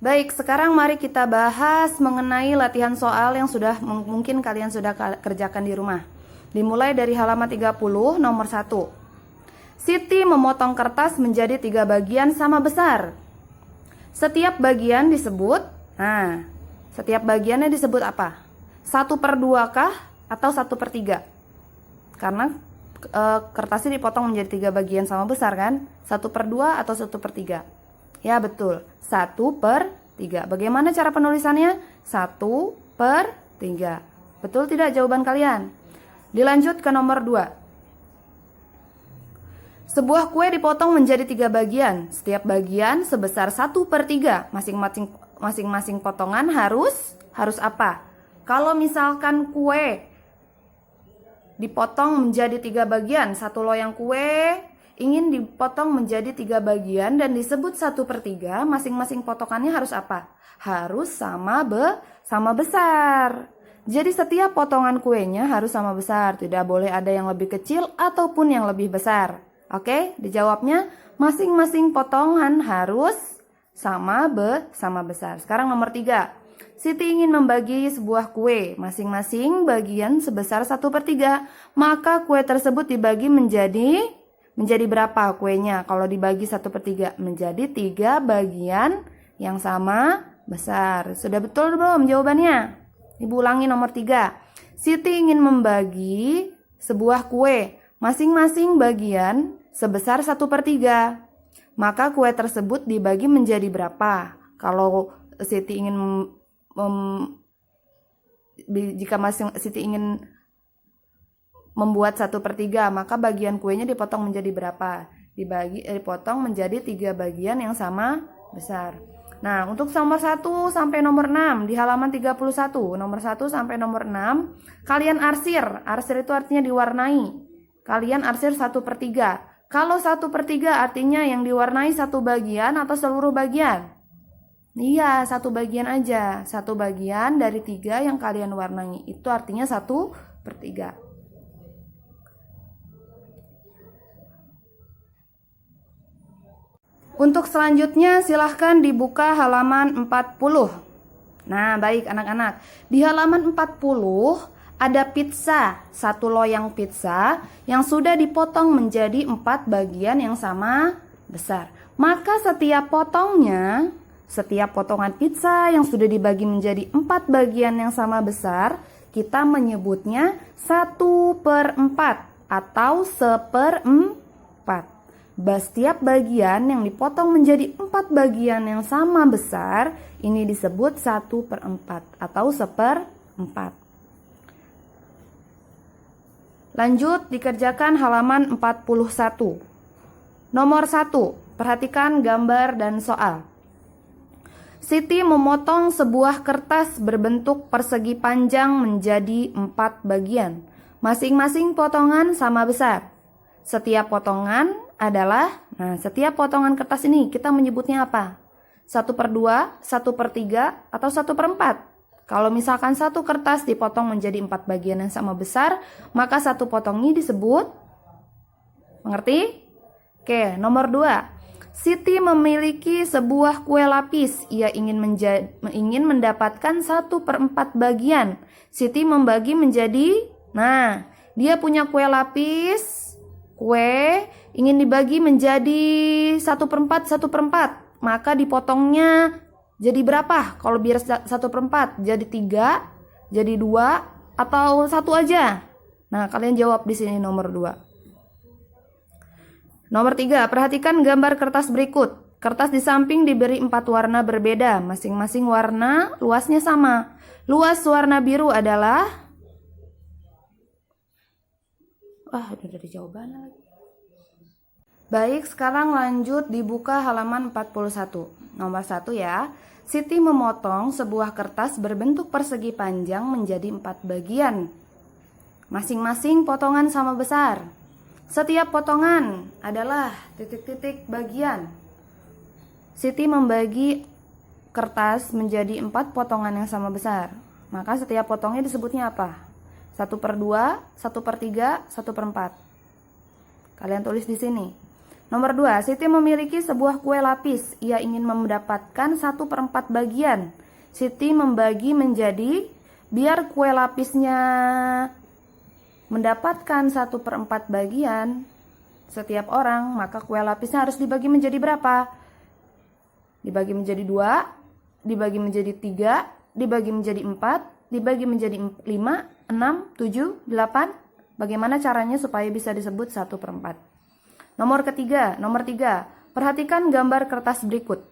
Baik, sekarang mari kita bahas mengenai latihan soal yang mungkin kalian sudah kerjakan di rumah. Dimulai dari halaman 30, nomor 1. Siti memotong kertas menjadi 3 bagian sama besar. Setiap bagian disebut, setiap bagiannya disebut apa? 1/2 kah atau 1/3? Karena kertasnya dipotong menjadi 3 bagian sama besar kan? 1/2 atau 1/3? Ya betul, 1/3. Bagaimana cara penulisannya? 1/3. Betul tidak jawaban kalian? Dilanjut ke nomor 2. Sebuah kue dipotong menjadi 3 bagian. Setiap bagian sebesar 1/3. Masing-masing potongan harus apa? Kalau misalkan kue dipotong menjadi 3 bagian, satu loyang kue ingin dipotong menjadi 3 bagian dan disebut 1/3, masing-masing potongannya harus apa? Harus sama besar. Jadi setiap potongan kuenya harus sama besar, tidak boleh ada yang lebih kecil ataupun yang lebih besar. Oke, dijawabnya masing-masing potongan harus sama besar. Sekarang nomor 3. Siti ingin membagi sebuah kue, masing-masing bagian sebesar 1/3. Maka kue tersebut dibagi menjadi berapa kuenya? Kalau dibagi 1/3 menjadi 3 bagian yang sama besar. Sudah betul belum jawabannya? Ibu ulangi nomor 3. Siti ingin membagi sebuah kue, masing-masing bagian sebesar 1/3. Maka kue tersebut dibagi menjadi berapa? Kalau Siti ingin Siti ingin membuat 1/3, maka bagian kuenya dipotong menjadi berapa? Dipotong menjadi 3 bagian yang sama besar. Nah, untuk nomor 1 sampai nomor 6 di halaman 31, nomor 1 sampai nomor 6, kalian arsir. Arsir itu artinya diwarnai. Kalian arsir 1/3. Kalau 1/3 artinya yang diwarnai 1 bagian atau seluruh bagian? Iya, 1 bagian aja. 1 bagian dari 3 yang kalian warnai. Itu artinya 1/3. Untuk selanjutnya silahkan dibuka halaman 40. Nah, baik anak-anak. Di halaman 40 ada pizza, 1 loyang pizza yang sudah dipotong menjadi 4 bagian yang sama besar. Maka setiap potongan pizza yang sudah dibagi menjadi 4 bagian yang sama besar, kita menyebutnya 1/4 atau 1/4. Setiap bagian yang dipotong menjadi 4 bagian yang sama besar, ini disebut 1/4 atau 1/4. Lanjut dikerjakan halaman 41. Nomor 1, perhatikan gambar dan soal. Siti memotong sebuah kertas berbentuk persegi panjang menjadi 4 bagian. Masing-masing potongan sama besar. Setiap potongan kertas ini kita menyebutnya apa? 1/2, 1/3, atau 1/4? Kalau misalkan satu kertas dipotong menjadi 4 bagian yang sama besar, maka satu potong ini disebut, mengerti? Oke, nomor 2. Siti memiliki sebuah kue lapis. Ia ingin mendapatkan 1/4 bagian. Siti membagi menjadi, dia punya kue lapis. Kue ingin dibagi menjadi 1/4, maka dipotongnya jadi berapa? Kalau biar 1/4 jadi 3, jadi 2, atau 1 aja? Nah, kalian jawab di sini nomor 2. Nomor 3, perhatikan gambar kertas berikut. Kertas di samping diberi 4 warna berbeda, masing-masing warna luasnya sama. Luas warna biru adalah, udah dari jawabannya lagi. Baik, sekarang lanjut dibuka halaman 41. Nomor 1 ya. Siti memotong sebuah kertas berbentuk persegi panjang menjadi 4 bagian. Masing-masing potongan sama besar. Setiap potongan adalah titik-titik bagian. Siti membagi kertas menjadi 4 potongan yang sama besar. Maka setiap potongnya disebutnya apa? 1/2, 1/3, 1/4. Kalian tulis di sini. Nomor 2, Siti memiliki sebuah kue lapis. Ia ingin mendapatkan 1/4 bagian. Siti membagi menjadi, biar kue lapisnya mendapatkan 1/4 bagian setiap orang, maka kue lapisnya harus dibagi menjadi berapa? Dibagi menjadi 2, dibagi menjadi 3, dibagi menjadi 4, dibagi menjadi 5, 6, 7, 8. Bagaimana caranya supaya bisa disebut 1/4? Nomor 3, perhatikan gambar kertas berikut.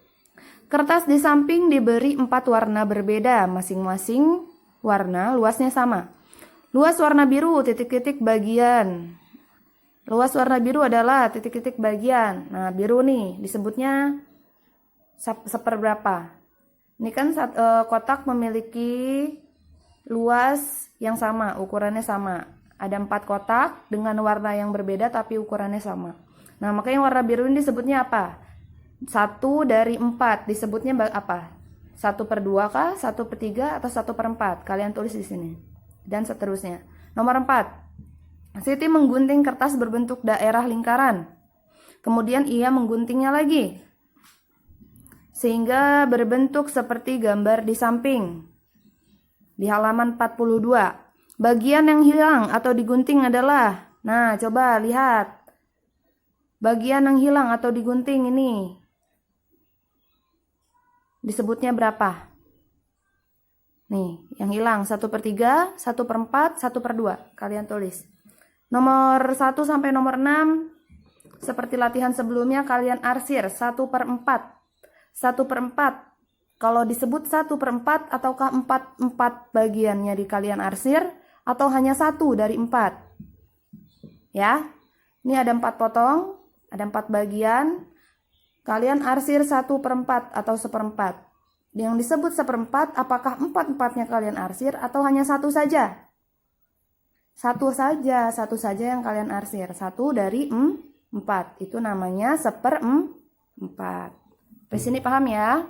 Kertas di samping diberi 4 warna berbeda, masing-masing warna luasnya sama. Luas warna biru, titik-titik bagian. Luas warna biru adalah titik-titik bagian. Nah, biru nih disebutnya seperberapa. Ini kan kotak memiliki luas yang sama, ukurannya sama. Ada 4 kotak dengan warna yang berbeda tapi ukurannya sama. Nah, makanya warna biru ini disebutnya apa? 1/4 disebutnya apa? 1/2 kah? 1/3 atau 1/4? Kalian tulis di sini. Dan seterusnya. Nomor 4. Siti menggunting kertas berbentuk daerah lingkaran. Kemudian ia mengguntingnya lagi sehingga berbentuk seperti gambar di samping. Di halaman 42. Bagian yang hilang atau digunting adalah, nah coba lihat. Bagian yang hilang atau digunting ini disebutnya berapa? Nih, yang hilang 1/3, 1/4, 1/2. Kalian tulis. Nomor 1 sampai nomor 6, seperti latihan sebelumnya kalian arsir 1/4. 1/4. Kalau disebut 1/4 ataukah 4/4 bagiannya di kalian arsir atau hanya 1 dari 4? Ya. Ini ada 4 potong, ada 4 bagian. Kalian arsir 1/4 atau 1/4. Yang disebut 1/4 apakah 4/4-nya kalian arsir atau hanya 1 saja? Satu saja yang kalian arsir. 1 dari 4. Itu namanya 1/4. Di sini paham ya?